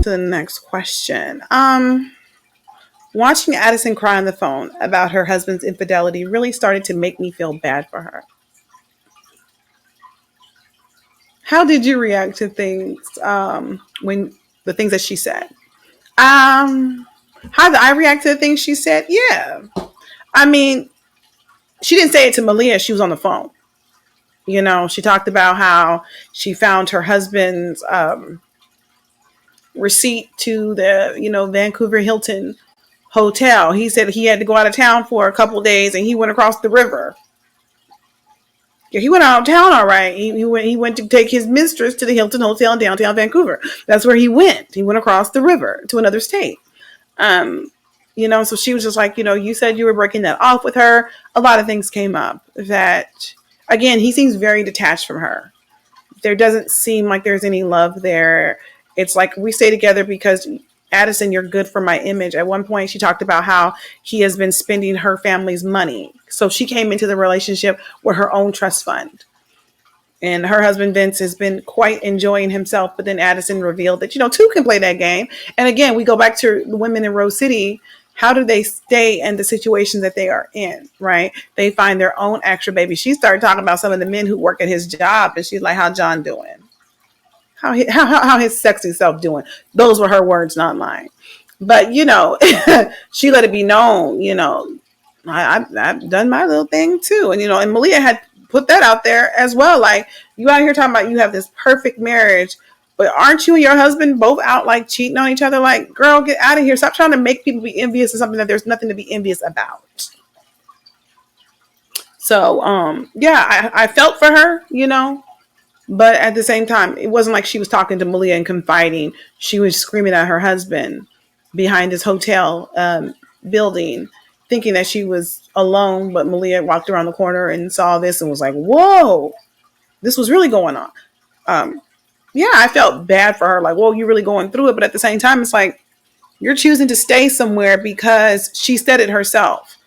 to the next question. Watching Addison cry on the phone about her husband's infidelity really started to make me feel bad for her. How did you react to things when the things that she said? How did I react to the things she said? Yeah, I mean, she didn't say it to Malia. She was on the phone. She talked about how she found her husband's receipt to the Vancouver Hilton hotel. He said he had to go out of town for a couple days, and he went across the river. Yeah, he went out of town, all right. He went to take his mistress to the Hilton Hotel in downtown Vancouver. That's where he went. He went across the river to another state. Um, so she was just like, you said you were breaking that off with her. A lot of things came up that, again, he seems very detached from her. There doesn't seem like there's any love there. It's like, we stay together because, Addison, you're good for my image. At one point, she talked about how he has been spending her family's money. So she came into the relationship with her own trust fund. And her husband, Vince, has been quite enjoying himself. But then Addison revealed that, two can play that game. And again, we go back to the women in Rose City. How do they stay in the situations that they are in, right? They find their own extra baby. She started talking about some of the men who work at his job. And she's like, how John doing? How his sexy self doing? Those were her words, not mine. But, she let it be known, I've done my little thing too. And Malia had put that out there as well. Like, you out here talking about you have this perfect marriage, but aren't you and your husband both out like cheating on each other? Like, girl, get out of here. Stop trying to make people be envious of something that there's nothing to be envious about. So, yeah, I felt for her, but at the same time, it wasn't like she was talking to Malia and confiding. She was screaming at her husband behind his hotel building, thinking that she was alone. But Malia walked around the corner and saw this and was like, whoa, this was really going on. Yeah, I felt bad for her. Like, whoa, you're really going through it. But at the same time, it's like, you're choosing to stay somewhere because she said it herself.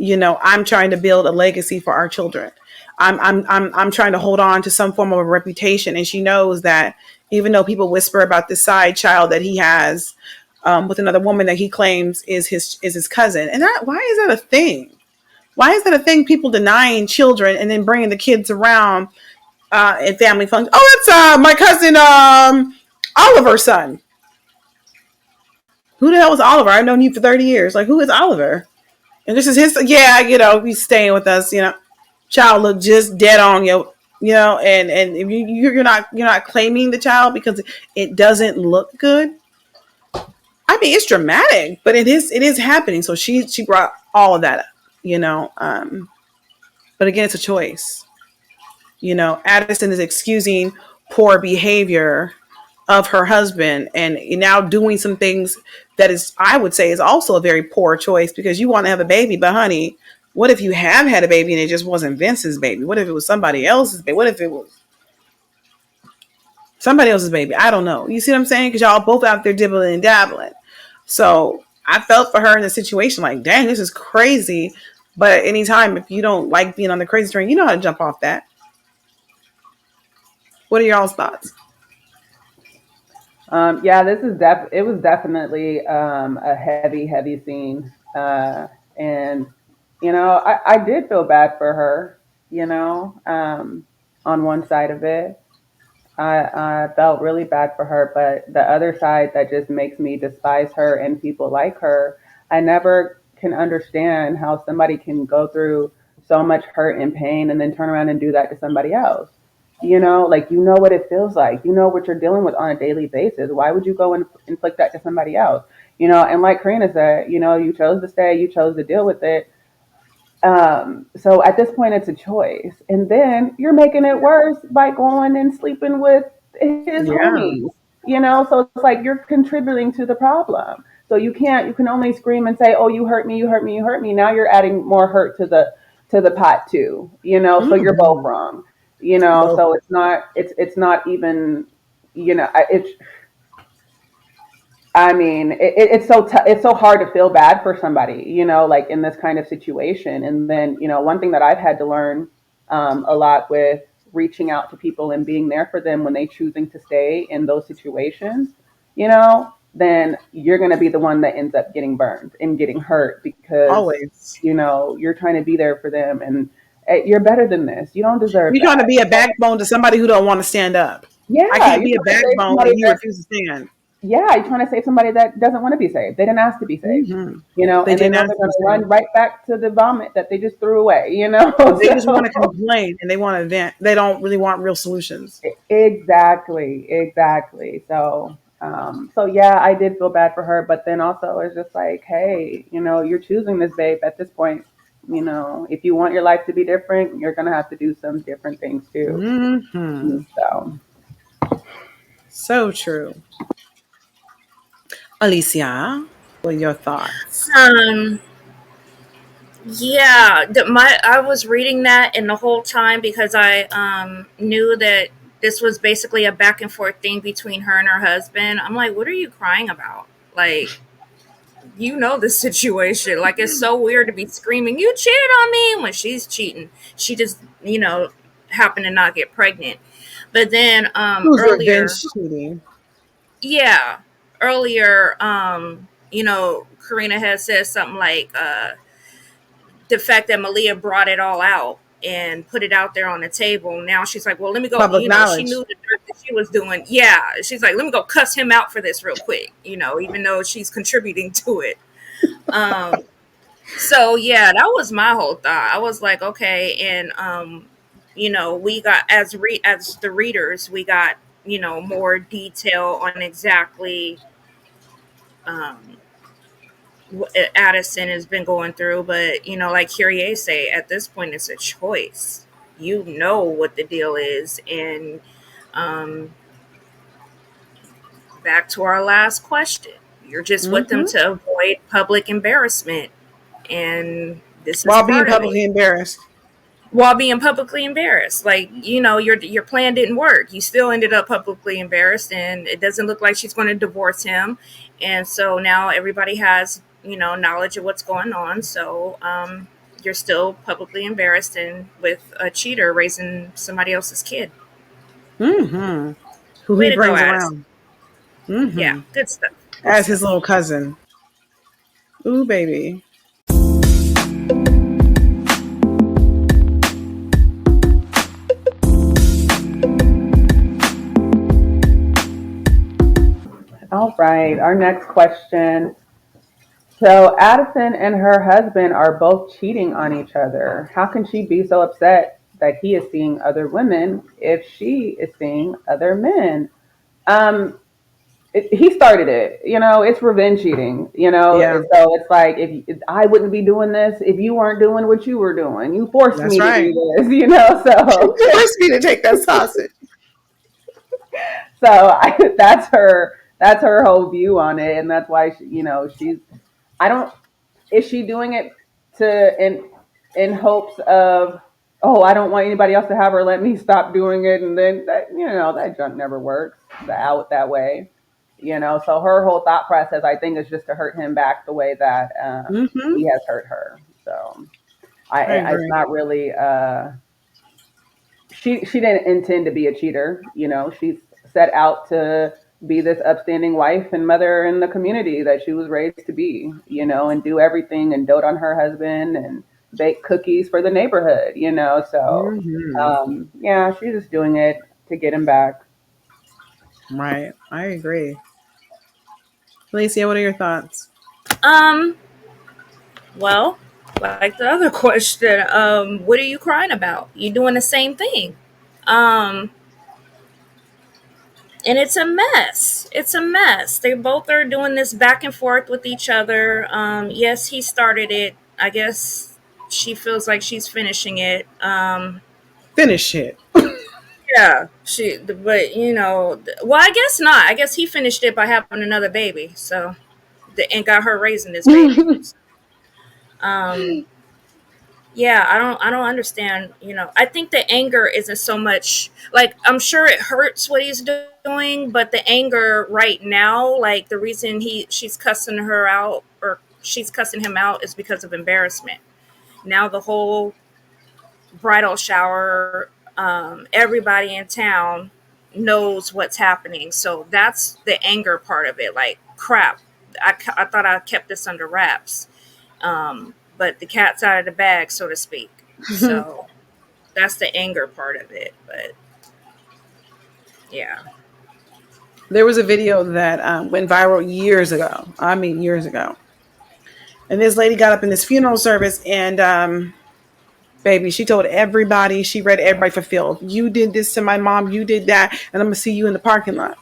I'm trying to build a legacy for our children. I'm trying to hold on to some form of a reputation. And she knows that even though people whisper about this side child that he has with another woman that he claims is his cousin. And why is that a thing? Why is that a thing? People denying children and then bringing the kids around at family functions. Oh, that's my cousin Oliver's son. Who the hell is Oliver? I've known you for 30 years. Like, who is Oliver? And this is his, he's staying with us, child look just dead on you, and if you're not claiming the child because it doesn't look good. I mean, it's dramatic, but it is happening. So she brought all of that up, but again, it's a choice. Addison is excusing poor behavior of her husband and now doing some things that is, I would say, is also a very poor choice because you want to have a baby, but honey, what if you have had a baby and it just wasn't Vince's baby? What if it was somebody else's baby? What if it was somebody else's baby? I don't know. You see what I'm saying? Because y'all both out there dibbling and dabbling. So I felt for her in the situation like, dang, this is crazy. But anytime, if you don't like being on the crazy train, you know how to jump off that. What are y'all's thoughts? Yeah, it was definitely a heavy scene. And I did feel bad for her, on one side of it. I felt really bad for her, but the other side that just makes me despise her and people like her, I never can understand how somebody can go through so much hurt and pain and then turn around and do that to somebody else. Like, what it feels like, what you're dealing with on a daily basis. Why would you go and inflict that to somebody else? And like Corenna said, you chose to stay, you chose to deal with it. So at this point, it's a choice. And then you're making it worse by going and sleeping with his Yeah. homies, so it's like you're contributing to the problem. So you can only scream and say, oh, you hurt me, you hurt me, you hurt me. Now you're adding more hurt to the pot too, so you're both wrong, so it's not even, it's, I mean, it's so hard to feel bad for somebody, like in this kind of situation. And then, one thing that I've had to learn a lot with reaching out to people and being there for them when they choosing to stay in those situations, then you're going to be the one that ends up getting burned and getting hurt because, Always. you're trying to be there for them, and you're better than this. You don't deserve You're trying to that. be a backbone to somebody who don't want to stand up. I Yeah, can't you're be a trying to save backbone somebody and you that, refuse to stand. yeah, you're trying to save somebody that doesn't want to be saved. They didn't ask to be saved, Hmm. They and then didn't now ask they're to be going to saved. run right back to the vomit that they just threw away. They just want to So complain and they want to vent. They don't really want real solutions. exactly, exactly. So yeah, I did feel bad for her, but then also it's just like, hey, you're choosing this, babe. At this point, if you want your life to be different, you're gonna have to do some different things too. Hmm. So So true. Alicia, what are your thoughts? Um, yeah, my I was reading that and the whole time because I knew that this was basically a back and forth thing between her and her husband. I'm like, what are you crying about? Like, the situation. Like, it's so weird to be screaming, "You cheated on me," when she's cheating. She just, happened to not get pregnant. But then Who's earlier, revenge cheating? yeah, earlier, Corenna had said something like, the fact that Malia brought it all out and put it out there on the table. Now she's like, well, let me go. Public She knowledge. knew the dirt that she was doing. Yeah, she's like, let me go cuss him out for this real quick. Even though she's contributing to it. Um, so yeah, that was my whole thought. I was like, okay, and we got as the readers, we got more detail on exactly um what Addison has been going through. But like Kyrie say, at this point, it's a choice. You know what the deal is, and um, back to our last question. You're just with them Hmm. to avoid public embarrassment, and this is While being part of it. publicly embarrassed. While being publicly embarrassed, like your plan didn't work. You still ended up publicly embarrassed, and it doesn't look like she's going to divorce him. And so now everybody has knowledge of what's going on. So you're still publicly embarrassed and with a cheater raising somebody else's kid. Hmm. Who he Way to go, brings Addison. around. Yeah, Hmm. good stuff. Good As his stuff. little cousin. Ooh, baby. all right, our next question. So Addison and her husband are both cheating on each other. How can she be so upset that he is seeing other women if she is seeing other men? Um, he started it. It's revenge cheating. Yeah, So it's like if I wouldn't be doing this if you weren't doing what you were doing. You forced that's me to right. do this. So She forced me to take that sausage. that's her. That's her whole view on it, and that's why she's. I don't. Is she doing it to in hopes of, oh, I don't want anybody else to have her, let me stop doing it, and then that junk never works out that way. So her whole thought process, I think, is just to hurt him back the way that Hmm. he has hurt her. So I it's agree. not really she didn't intend to be a cheater. She's set out to be this upstanding wife and mother in the community that she was raised to be, and do everything and dote on her husband and bake cookies for the neighborhood. So Hmm. yeah, she's just doing it to get him back. Right. I agree. Alicia, what are your thoughts? Um, well, like the other question, what are you crying about? You're doing the same thing. Um, and it's a mess. It's a mess. They both are doing this back and forth with each other. Yes, he started it. I guess she feels like she's finishing it. Finish it. Yeah, but well, I guess not. I guess he finished it by having another baby. So, and got her raising this baby. Um, yeah, I don't understand. I think the anger isn't so much like, I'm sure it hurts what he's doing, but the anger right now, like the reason she's cussing her out, or she's cussing him out, is because of embarrassment. Now the whole bridal shower, everybody in town knows what's happening, so that's the anger part of it. Like, crap, I thought I kept this under wraps. But the cat's out of the bag, so to speak. So that's the anger part of it. But yeah. There was a video that went viral years ago. I mean, years ago. And this lady got up in this funeral service and, baby, she told everybody, she read everybody fulfilled. You did this to my mom, you did that, and I'm going to see you in the parking lot.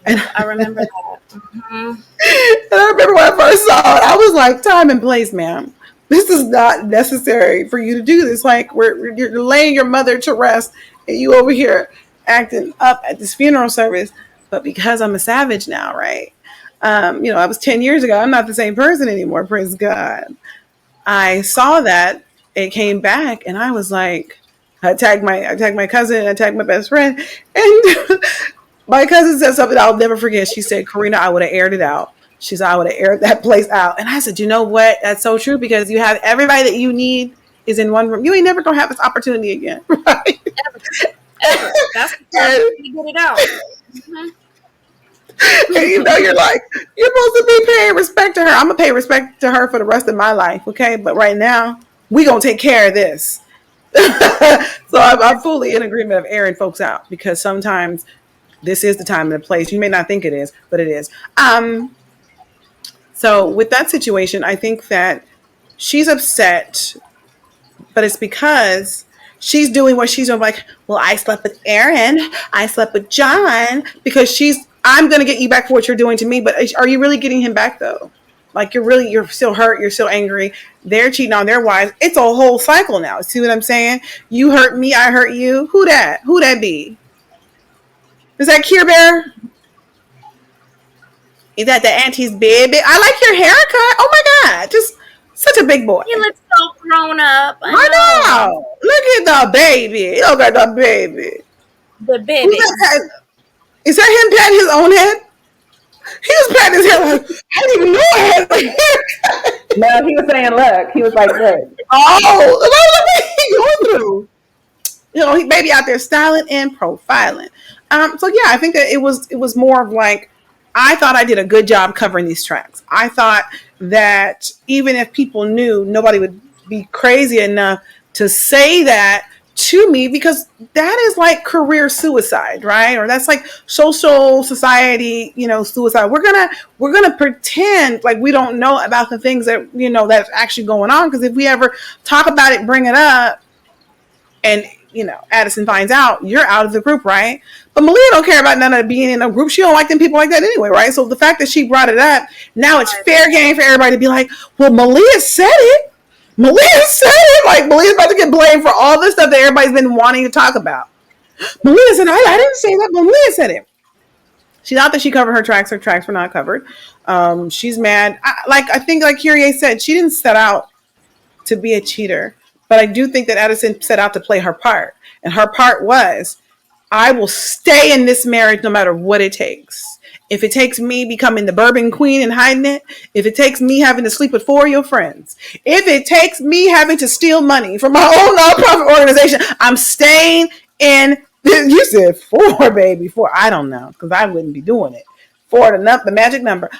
And I remember that. Mm-hmm. And I remember when I first saw it, I was like, time and place, ma'am. This is not necessary for you to do this. Like, you're laying your mother to rest, and you over here acting up at this funeral service. But because I'm a savage now, right? I was 10 years ago. I'm not the same person anymore, praise God. I saw that. It came back, and I was like, I tagged my cousin, I tagged my best friend, and my cousin said something I'll never forget. She said, Corenna, I would have aired it out. She said, I would have aired that place out. And I said, you know what? That's so true because you have everybody that you need is in one room. You ain't never going to have this opportunity again. Right? Ever. That's the time you get it out. Mm-hmm. And you're like, you're supposed to be paying respect to her. I'm going to pay respect to her for the rest of my life. Okay. But right now, we going to take care of this. So I'm fully in agreement of airing folks out because sometimes this is the time and the place. You may not think it is, but it is. So with that situation, I think that she's upset, but it's because she's doing what she's doing. Like, well, I slept with Aaron. I slept with John because I'm going to get you back for what you're doing to me. But are you really getting him back though? Like you're still hurt. You're still angry. They're cheating on their wives. It's a whole cycle now. See what I'm saying? You hurt me. I hurt you. Who that? Who that be? Is that Care Bear? Is that the auntie's baby? I like your haircut. Oh my God. Just such a big boy. You look so grown up. I know. Look at the baby. Look at the baby. The baby. Is that him patting his own head? He was patting his head like, I didn't even know I had a haircut. No, he was saying, look. He was like, look. Oh, what he going through? He baby out there styling and profiling. So yeah, I think that it was more of like, I thought I did a good job covering these tracks. I thought that even if people knew, nobody would be crazy enough to say that to me because that is like career suicide, right? Or that's like social society, suicide. We're gonna pretend like we don't know about the things that that's actually going on because if we ever talk about it, bring it up, and Addison finds out, you're out of the group, right? But Malia don't care about none of being in a group. She don't like them people like that anyway, right? So the fact that she brought it up, now it's fair game for everybody to be like, well, Malia said it. Malia said it. Like, Malia's about to get blamed for all this stuff that everybody's been wanting to talk about. Malia said, I didn't say that, but Malia said it. She thought that she covered her tracks. Her tracks were not covered. She's mad. I think like Kyrie said, she didn't set out to be a cheater. But I do think that Addison set out to play her part. And her part was, I will stay in this marriage no matter what it takes. If it takes me becoming the bourbon queen and hiding it, if it takes me having to sleep with 4 of your friends, if it takes me having to steal money from my own nonprofit organization, I'm staying in this. You said 4, baby. 4. I don't know because I wouldn't be doing it. 4, the magic number.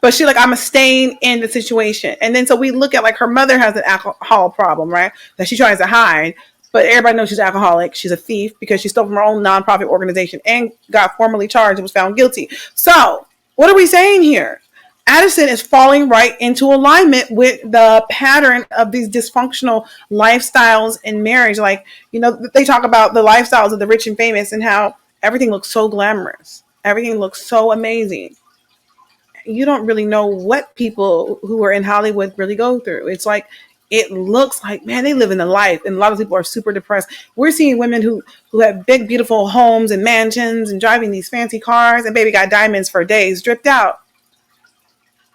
But she I'm staying in the situation. And then so we look at her mother has an alcohol problem, right? That she tries to hide. But everybody knows she's alcoholic. She's a thief because she stole from her own nonprofit organization and got formally charged and was found guilty. So what are we saying here? Addison is falling right into alignment with the pattern of these dysfunctional lifestyles in marriage. They talk about the lifestyles of the rich and famous and how everything looks so glamorous. Everything looks so amazing. You don't really know what people who are in Hollywood really go through. It's like, it looks like, man, they live in the life. And a lot of people are super depressed. We're seeing women who have big, beautiful homes and mansions and driving these fancy cars and baby got diamonds for days dripped out.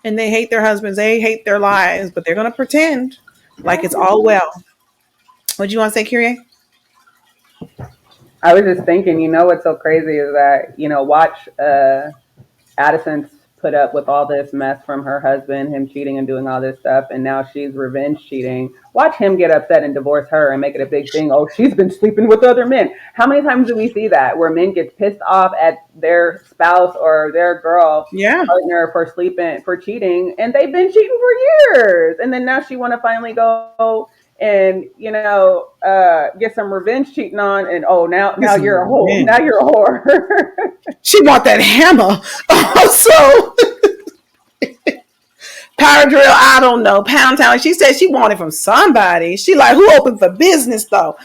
And they hate their husbands. They hate their lives, but they're going to pretend like it's all well. What do you want to say, Kyrie? I was just thinking, what's so crazy is that, watch Addison's put up with all this mess from her husband, him cheating and doing all this stuff, and now she's revenge cheating. Watch him get upset and divorce her and make it a big thing. Oh, she's been sleeping with other men. How many times do we see that where men get pissed off at their spouse or their girl Yeah. partner for sleeping, for cheating, and they've been cheating for years, and then now she want to finally go and get some revenge cheating on, and oh, now you're a whore. Now you're a whore. She bought that hammer. Also, power drill, I don't know. Pound town. She said she wanted from somebody. She like, who opened for business though?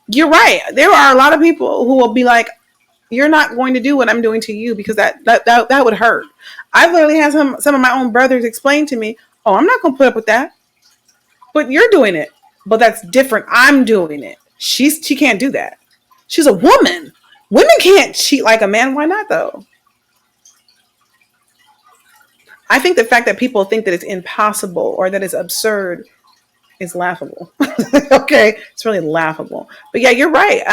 You're right. There are a lot of people who will be like, you're not going to do what I'm doing to you because that would hurt. I've literally had some of my own brothers explain to me, oh, I'm not going to put up with that. But you're doing it. But that's different. I'm doing it. She can't do that. She's a woman. Women can't cheat like a man. Why not though? I think the fact that people think that it's impossible or that it's absurd is laughable. Okay, it's really laughable. But yeah, you're right.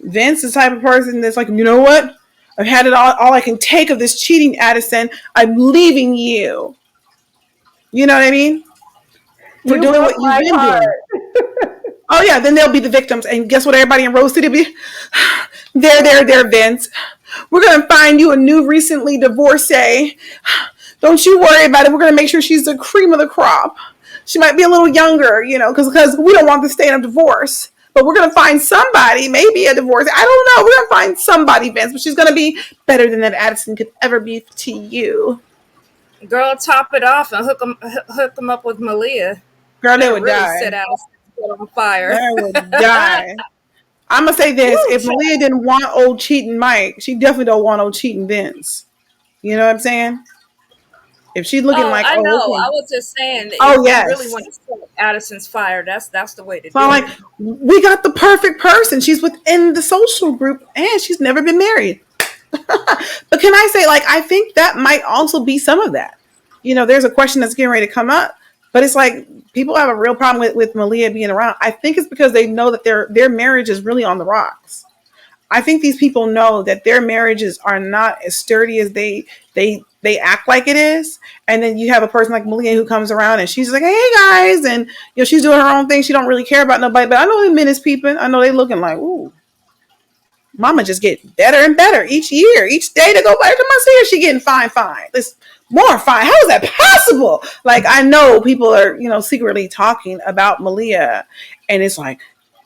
Vince is the type of person that's like, you know what? I've had it all I can take of this cheating, Addison. I'm leaving you. You know what I mean? For You doing broke what you've been my doing. Oh yeah, then they'll be the victims. And guess what? Everybody in Rose City will be there, Vince. We're gonna find you a new recently divorcee. Don't you worry about it. We're gonna make sure she's the cream of the crop. She might be a little younger, because we don't want the state of divorce. But we're gonna find somebody, maybe a divorcee. I don't know. We're gonna find somebody, Vince, but she's gonna be better than that Addison could ever be to you. Girl, top it off and hook them up with Malia. Girl, they would really die. Set out on fire. They would die. I'm gonna say this: if Malia didn't want old cheating Mike, she definitely don't want old cheating Vince. You know what I'm saying? If she's looking like, I know. Okay. I was just saying. Oh, if yes. you really want to set Addison's fire, that's the way to So do I'm it. like, we got the perfect person. She's within the social group, and she's never been married. But can I say, I think that might also be some of that. There's a question that's getting ready to come up, but it's like people have a real problem with Malia being around. I think it's because they know that their marriage is really on the rocks. I think these people know that their marriages are not as sturdy as they act like it is. And then you have a person like Malia who comes around and she's like, hey guys, and she's doing her own thing. She don't really care about nobody. But I know the men is peeping. I know they looking like, ooh, mama just get better and better each year, each day to go by. Come on, see her, she getting fine. This more fine. How is that possible? I know people are, secretly talking about Malia, and it's like,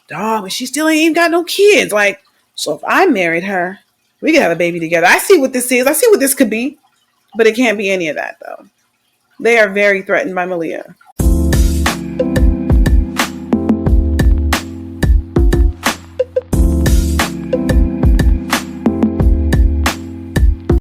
dog, but she still ain't even got no kids. So if I married her, we could have a baby together. I see what this is. I see what this could be. But it can't be any of that, though. They are very threatened by Malia.